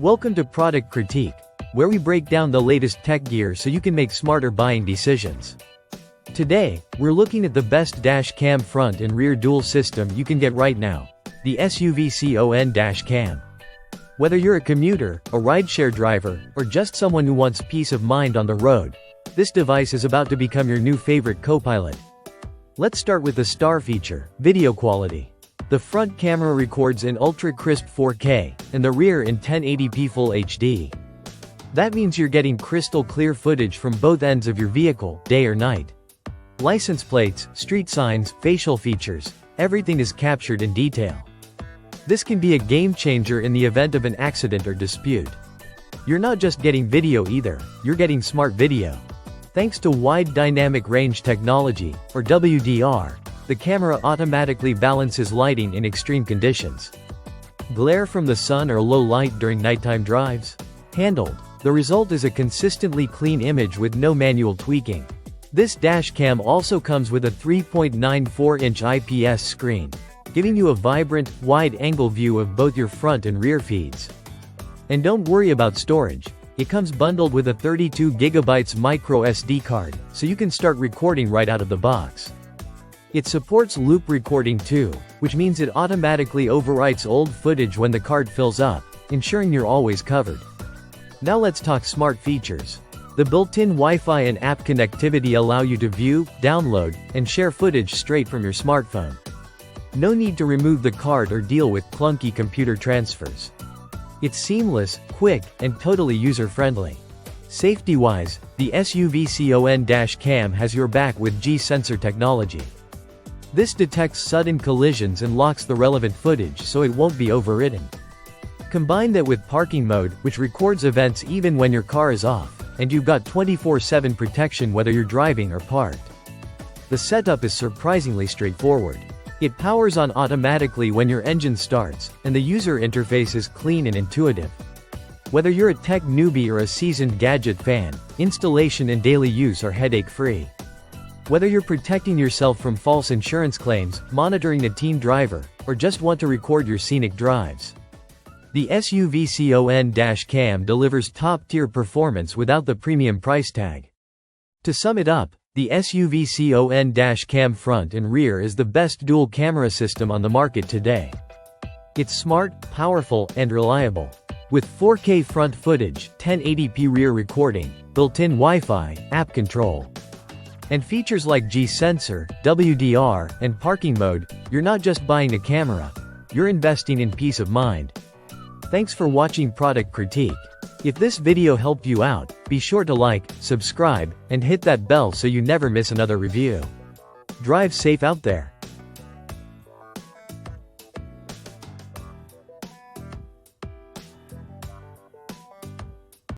Welcome to Product Critique, where we break down the latest tech gear so you can make smarter buying decisions. Today, we're looking at the best dash cam front and rear dual system you can get right now, the SUVCON dash cam. Whether you're a commuter, a rideshare driver, or just someone who wants peace of mind on the road, this device is about to become your new favorite co-pilot. Let's start with the star feature, video quality. The front camera records in ultra-crisp 4K, and the rear in 1080p Full HD. That means you're getting crystal clear footage from both ends of your vehicle, day or night. License plates, street signs, facial features, everything is captured in detail. This can be a game changer in the event of an accident or dispute. You're not just getting video either, you're getting smart video. Thanks to Wide Dynamic Range Technology, or WDR, the camera automatically balances lighting in extreme conditions. Glare from the sun or low light during nighttime drives? Handled. The result is a consistently clean image with no manual tweaking. This dash cam also comes with a 3.94-inch IPS screen, giving you a vibrant, wide-angle view of both your front and rear feeds. And don't worry about storage. It comes bundled with a 32GB micro SD card, so you can start recording right out of the box. It supports loop recording too, which means it automatically overwrites old footage when the card fills up, ensuring you're always covered. Now let's talk smart features. The built-in Wi-Fi and app connectivity allow you to view, download, and share footage straight from your smartphone. No need to remove the card or deal with clunky computer transfers. It's seamless, quick, and totally user-friendly. Safety-wise, the SUVCON dash cam has your back with G-sensor technology. This detects sudden collisions and locks the relevant footage so it won't be overridden. Combine that with parking mode, which records events even when your car is off, and you've got 24/7 protection whether you're driving or parked. The setup is surprisingly straightforward. It powers on automatically when your engine starts, and the user interface is clean and intuitive. Whether you're a tech newbie or a seasoned gadget fan, installation and daily use are headache-free. Whether you're protecting yourself from false insurance claims, monitoring a teen driver, or just want to record your scenic drives, the SUVCON dash cam delivers top-tier performance without the premium price tag. To sum it up, the SUVCON dash cam front and rear is the best dual camera system on the market today. It's smart, powerful, and reliable. With 4K front footage, 1080p rear recording, built-in Wi-Fi, app control, and features like G-sensor, WDR, and parking mode, you're not just buying a camera, you're investing in peace of mind. Thanks for watching Product Critique. If this video helped you out, be sure to like, subscribe, and hit that bell so you never miss another review. Drive safe out there.